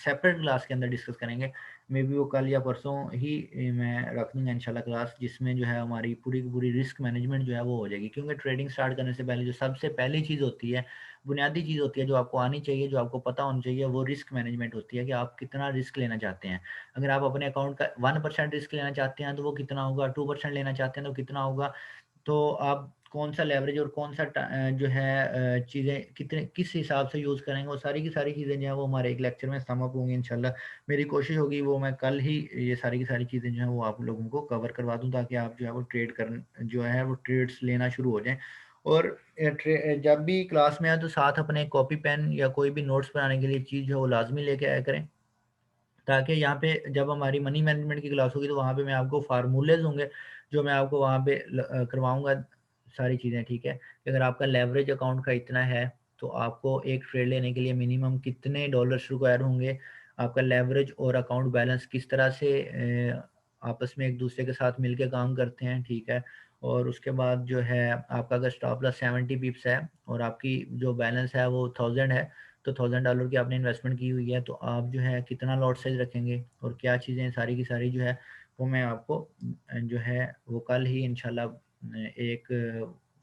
सेपरेट क्लास के अंदर डिस्कस करेंगे। मे बी वो कल या परसों ही मैं रख दूँगा इंशाल्लाह क्लास, जिसमें जो है हमारी पूरी की पूरी रिस्क मैनेजमेंट जो है वो हो जाएगी। क्योंकि ट्रेडिंग स्टार्ट करने से पहले जो सबसे पहली चीज़ होती है, बुनियादी चीज़ होती है जो आपको आनी चाहिए, जो आपको पता होनी चाहिए, वो रिस्क मैनेजमेंट होती है कि आप कितना रिस्क लेना चाहते हैं। अगर आप अपने अकाउंट का 1% रिस्क लेना चाहते हैं तो वो कितना होगा, 2% लेना चाहते हैं तो कितना होगा, तो आप कौन-सा लेवरेज और कौन-सा जो है चीज़ें कितने किस हिसाब से यूज़ करेंगे, वो सारी की सारी चीज़ें जो हैं वो हमारे एक लेक्चर में सम अप होंगी इंशाल्लाह। मेरी कोशिश होगी वो मैं कल ही ये सारी की सारी चीज़ें जो हैं वो आप लोगों को कवर करवा दूँ, ताकि आप जो है वो जो है वो ट्रेड्स लेना शुरू हो जाएँ। और जब भी क्लास में आए तो साथ अपने कॉपी पेन या कोई भी नोट्स बनाने के लिए चीज़ जो है वो लाज़मी लेके आया करें। ताकि यहाँ पे जब हमारी मनी मैनेजमेंट की क्लास होगी तो वहाँ पे मैं आपको फ़ॉर्मूलेज़ होंगे, जो मैं आपको वहाँ पे करवाऊँगा सारी चीज़ें, ठीक है? कि अगर आपका लेवरेज अकाउंट का इतना है, तो आपको एक ट्रेड लेने के लिए मिनिमम कितने डॉलर्स रिक्वायर होंगे? आपका लेवरेज और अकाउंट बैलेंस किस तरह से आपस में एक-दूसरे के साथ मिलके काम करते हैं, ठीक है? और उसके बाद जो है आपका अगर स्टॉप लॉस 70 पिप्स है और आपकी जो बैलेंस है वो 1000 है, तो $1000 की आपने इन्वेस्टमेंट की हुई है, तो आप जो है कितना लॉट साइज़ रखेंगे और क्या चीज़ें सारी की सारी जो है वो मैं आपको जो है वो कल ही इंशाल्लाह एक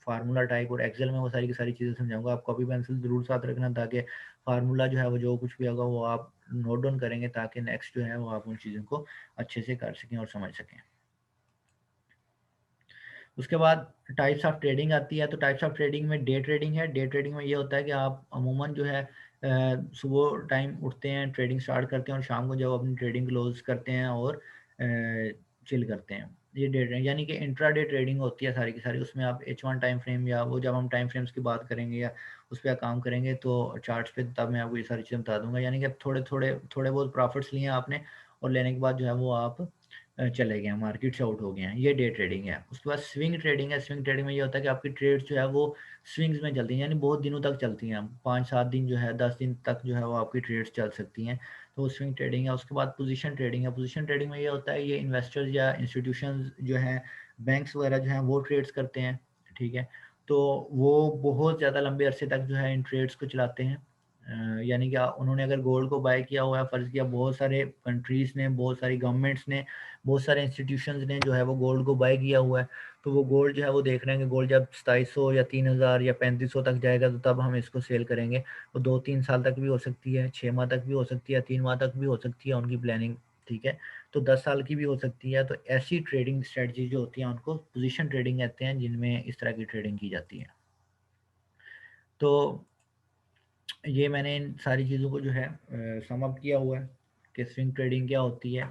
फ़ार्मूला टाइप और एक्सेल में वो सारी की सारी चीज़ें समझाऊँगा। आप कॉपी पेंसिल ज़रूर साथ रखना, ताकि फ़ार्मूला जो है वो जो कुछ भी होगा वो आप नोट डाउन करेंगे, ताकि नेक्स्ट जो है वो आप उन चीज़ों को अच्छे से कर सकें और समझ सकें। उसके बाद टाइप्स ऑफ ट्रेडिंग आती है, तो टाइप्स ऑफ ट्रेडिंग में डे ट्रेडिंग है। डे ट्रेडिंग में ये होता है कि आप अमूमन जो है सुबह टाइम उठते हैं, ट्रेडिंग स्टार्ट करते हैं और शाम को जब अपनी ट्रेडिंग क्लोज़ करते हैं और चिल करते हैं। ये डे ट्रेडिंग यानी कि इंट्राडे ट्रेडिंग होती है सारी की सारी। उसमें आप H1 टाइम फ्रेम, या वो जब हम टाइम फ्रेम्स की बात करेंगे या उस पे काम करेंगे तो चार्ट्स पे, तब मैं आपको ये सारी चीज़ें बता दूँगा। यानी कि अब थोड़े बहुत प्रॉफिट्स लिए हैं आपने और लेने के बाद जो है वो आप चले गए हैं, मार्केट से आउट हो गए हैं, ये डे ट्रेडिंग है। उसके बाद स्विंग ट्रेडिंग है। स्विंग ट्रेडिंग में ये होता है कि आपकी ट्रेड्स जो है वो स्विंग्स में चलती हैं, यानी बहुत दिनों तक चलती हैं, 5-7 दिन जो है, 10 दिन तक जो है वो आपकी ट्रेड्स चल सकती हैं, तो वो स्विंग ट्रेडिंग है। उसके बाद पोजीशन ट्रेडिंग है। पोजीशन ट्रेडिंग में ये होता है, ये इन्वेस्टर्स या इंस्टीट्यूशंस जो हैं, बैंक्स वगैरह जो हैं वो ट्रेड्स करते हैं, ठीक है? तो वो बहुत ज़्यादा लंबे अरसे तक जो है इन ट्रेड्स को चलाते हैं। यानी कि उन्होंने अगर गोल्ड को बाय किया हुआ है, फ़र्ज़ किया बहुत सारे कंट्रीज़ ने, बहुत सारी गवर्नमेंट्स ने, बहुत सारे इंस्टीट्यूशंस ने जो है वो गोल्ड को बाय किया हुआ है, तो वो गोल्ड जो है वो देख रहे हैं कि गोल्ड जब 2700 या 3000 या 3500 तक जाएगा तो तब हम इसको सेल करेंगे। वो 2-3 साल तक भी हो सकती है, 6 माह तक भी हो सकती है, 3 माह तक भी हो सकती है उनकी प्लानिंग, ठीक है? तो 10 साल की भी हो सकती है। तो ऐसी ट्रेडिंग स्ट्रेटजी जो होती है उनको पोज़ीशन ट्रेडिंग कहते हैं, जिनमें इस तरह की ट्रेडिंग की जाती है। तो ये मैंने इन सारी चीज़ों को जो है सम अप किया हुआ है कि स्विंग ट्रेडिंग क्या होती है।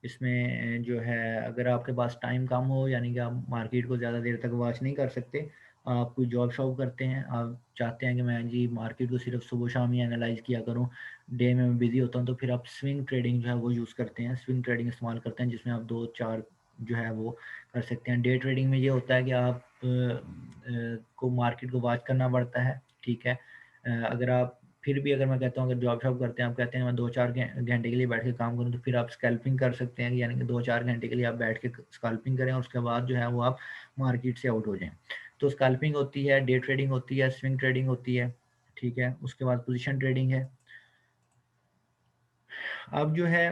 इसमें जो है अगर आपके पास टाइम कम हो, यानी कि आप मार्केट को ज़्यादा देर तक वॉच नहीं कर सकते, आप कोई जॉब शॉब करते हैं, आप चाहते हैं कि मैं जी मार्केट को सिर्फ सुबह शाम ही एनालाइज़ किया करूँ, डे में मैं बिज़ी होता हूँ, तो फिर आप स्विंग ट्रेडिंग जो है वो यूज़ करते हैं, स्विंग ट्रेडिंग इस्तेमाल करते हैं, जिसमें आप 2-4 जो है वो कर सकते हैं। डे ट्रेडिंग में ये होता है कि आप को मार्केट को वॉच करना पड़ता है, ठीक है? अगर आप फिर भी, अगर मैं कहता हूँ अगर जॉब शॉप करते हैं, आप कहते हैं मैं 2-4 घंटे के लिए बैठ के काम करूँ, तो फिर आप स्कैल्पिंग कर सकते हैं, यानी कि 2-4 घंटे के लिए आप बैठ के स्कैल्पिंग करें और उसके बाद जो है वो आप मार्केट से आउट हो जाएँ। तो स्कैल्पिंग होती है, डे ट्रेडिंग होती है, स्विंग ट्रेडिंग होती है, ठीक है? उसके बाद पोज़ीशन ट्रेडिंग है। अब जो है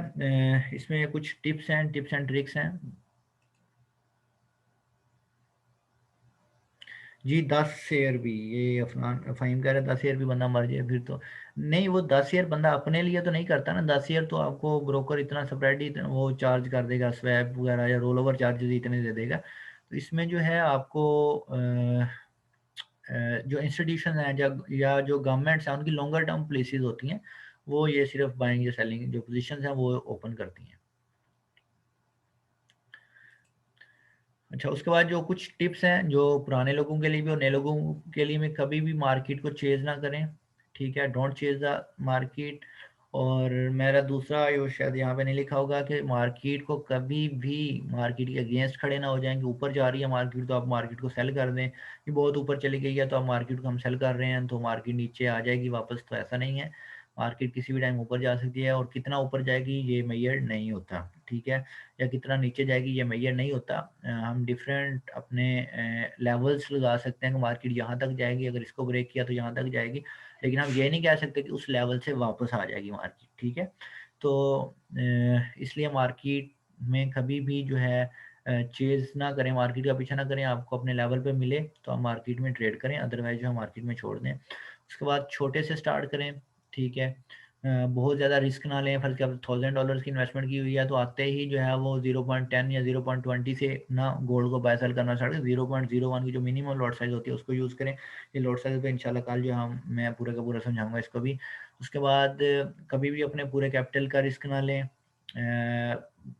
इसमें कुछ टिप्स एंड ट्रिक्स हैं। जी, 10 शेयर भी, ये अफ़नान फ़हीम कह रहा है 10 शेयर भी बंदा मर जाए फिर तो नहीं, वो 10 शेयर बंदा अपने लिए तो नहीं करता ना, 10 शेयर तो आपको ब्रोकर इतना स्प्रेड ही वो चार्ज कर देगा, स्वैप वगैरह या रोल ओवर चार्जेज़ इतने दे देगा। तो इसमें जो है आपको जो इंस्टीट्यूशन हैं जब या जो गवर्नमेंट्स हैं उनकी लॉन्गर टर्म पॉलिसीज़ होती हैं, वो ये सिर्फ़ बाइंग या सेलिंग जो पोज़ीशंस हैं वो ओपन करती हैं। अच्छा, उसके बाद जो कुछ टिप्स हैं, जो पुराने लोगों के लिए भी और नए लोगों के लिए भी, कभी भी मार्केट को चेज़ ना करें, ठीक है? Don't Chase the market. और मेरा दूसरा ये शायद यहाँ पे नहीं लिखा होगा कि मार्केट को कभी भी मार्केट के अगेंस्ट खड़े ना हो जाएं कि ऊपर जा रही है मार्केट तो आप मार्केट को सेल कर दें, कि बहुत ऊपर चली गई है तो आप मार्केट को हम सेल कर रहे हैं तो मार्केट नीचे आ जाएगी वापस, तो ऐसा नहीं है। मार्केट किसी भी टाइम ऊपर जा सकती है, और कितना ऊपर जाएगी ये मेजर नहीं होता, ठीक है, या कितना नीचे जाएगी ये मेजर नहीं होता। हम डिफरेंट अपने लेवल्स लगा सकते हैं कि मार्केट यहाँ तक जाएगी, अगर इसको ब्रेक किया तो यहाँ तक जाएगी, लेकिन हम ये नहीं कह सकते कि उस लेवल से वापस आ जाएगी मार्केट, ठीक है। तो इसलिए मार्केट में कभी भी जो है चेज ना करें, मार्केट का पीछा ना करें, आपको अपने लेवल पे मिले तो आप मार्केट में ट्रेड करें, अदरवाइज जो है मार्केट में छोड़ दें। उसके बाद छोटे से स्टार्ट करें, ठीक है। बहुत ज़्यादा रिस्क ना लें, फर्ज आप $1000 की इन्वेस्टमेंट की हुई है तो आते ही जो है वो 0.10 या 0.20 से ना गोल्ड को बाय सेल करना स्टार्ट करें। 0.01 की जो मिनिमम लॉट साइज होती है उसको यूज़ करें। ये लॉट साइज पे इंशाल्लाह कल जो हम मैं पूरा का पूरा समझाऊंगा इसको भी। उसके बाद कभी भी अपने पूरे कैपिटल का रिस्क ना लें।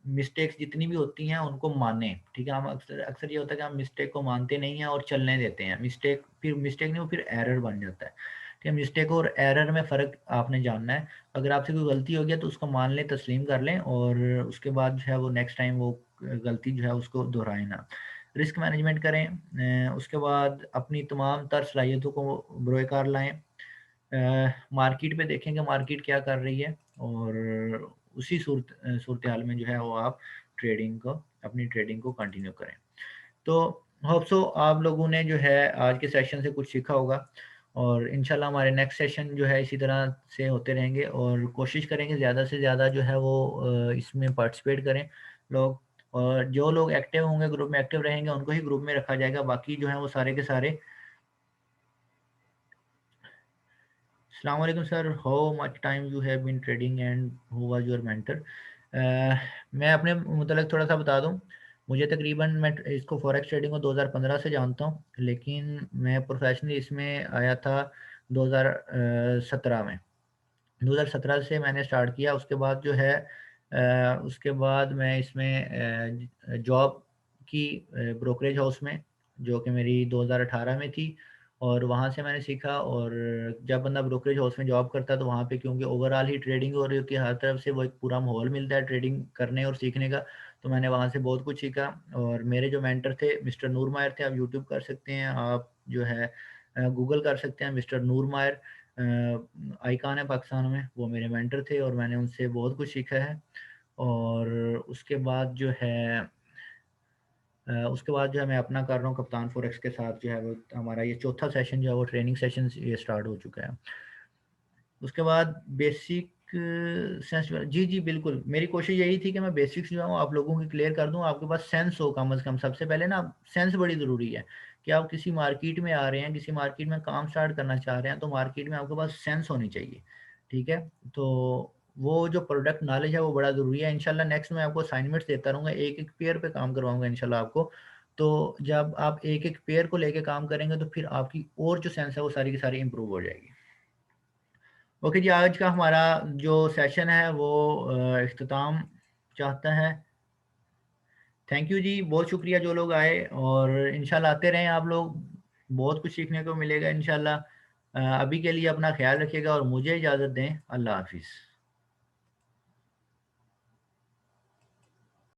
मिस्टेक्स जितनी भी होती हैं उनको मानें, ठीक है। हम अक्सर अक्सर ये होता है कि हम मिस्टेक को मानते नहीं हैं और चलने देते हैं, मिस्टेक फिर मिस्टेक नहीं वो फिर एरर बन जाता है, ठीक है। मिस्टेक और एरर में फ़र्क आपने जानना है। अगर आपसे कोई गलती हो गया तो उसको मान लें, तस्लीम कर लें, और उसके बाद जो है वो नेक्स्ट टाइम वो गलती जो है उसको दोहराएं ना। रिस्क मैनेजमेंट करें। उसके बाद अपनी तमाम तर सलाहियतों को बरोकार लाएं। मार्केट पे देखें कि मार्केट क्या कर रही है, और उसी सूरत हाल में जो है वो आप अपनी ट्रेडिंग को कंटिन्यू करें। तो होप सो आप लोगों ने जो है आज के सेशन से कुछ सीखा होगा, और इंशाल्लाह हमारे नेक्स्ट सेशन जो है इसी तरह से होते रहेंगे, और कोशिश करेंगे ज़्यादा से ज़्यादा जो है वो इसमें पार्टिसिपेट करें लोग, और जो लोग एक्टिव होंगे ग्रुप में एक्टिव रहेंगे उनको ही ग्रुप में रखा जाएगा, बाकी जो है वो सारे के सारे। अस्सलाम वालेकुम sir, how much time you have been trading and who was your mentor. मैं अपने मुतल्लिक़ थोड़ा सा बता दूं, मुझे तकरीबन मैं इसको फॉरेक्स ट्रेडिंग को 2015 से जानता हूं, लेकिन मैं प्रोफेशनली इसमें आया था 2017 में। 2017 से मैंने स्टार्ट किया। उसके बाद जो है उसके बाद मैं इसमें जॉब की ब्रोकरेज हाउस में, जो कि मेरी 2018 में थी, और वहाँ से मैंने सीखा। और जब बंदा ब्रोकरेज हाउस में जॉब करता है तो वहाँ पे क्योंकि ओवरऑल ही ट्रेडिंग हो रही होती है, हर तरफ से वो एक पूरा माहौल मिलता है ट्रेडिंग करने और सीखने का, तो मैंने वहाँ से बहुत कुछ सीखा। और मेरे जो मेंटर थे मिस्टर नूर मायर थे, आप यूट्यूब कर सकते हैं, आप जो है गूगल कर सकते हैं, मिस्टर नूर मायर आइकान है पाकिस्तान में, वो मेरे मेंटर थे और मैंने उनसे बहुत कुछ सीखा है। और उसके बाद जो है मैं अपना कर रहा हूँ कप्तान फॉरेक्स के साथ, जो है वो हमारा ये चौथा सेशन जो है वो ट्रेनिंग सेशन ये स्टार्ट हो चुका है। उसके बाद बेसिक सेंस, जी जी बिल्कुल, मेरी कोशिश यही थी कि मैं बेसिक्स जो है वो आप लोगों की क्लियर कर दूं, आपके पास सेंस हो कम से कम। सबसे पहले ना सेंस बड़ी ज़रूरी है, कि आप किसी मार्केट में आ रहे हैं, किसी मार्केट में काम स्टार्ट करना चाह रहे हैं, तो मार्केट में आपके पास सेंस होनी चाहिए, ठीक है। तो वो जो प्रोडक्ट नॉलेज है वो बड़ा ज़रूरी है। इंशाल्लाह नेक्स्ट मैं आपको असाइनमेंट्स देता रहूँगा, एक एक पेयर पे काम करवाऊंगा इंशाल्लाह आपको। तो जब आप एक एक पेयर को लेके काम करेंगे तो फिर आपकी और जो सेंस है वो सारी की सारी इंप्रूव हो जाएगी। ओके जी, आज का हमारा जो सेशन है वो इख्तिताम चाहता है। थैंक यू जी, बहुत शुक्रिया जो लोग आए, और इंशाल्लाह आते रहें आप लोग, बहुत कुछ सीखने को मिलेगा इंशाल्लाह। अभी के लिए अपना ख्याल रखिएगा और मुझे इजाज़त दें। अल्लाह हाफिज़।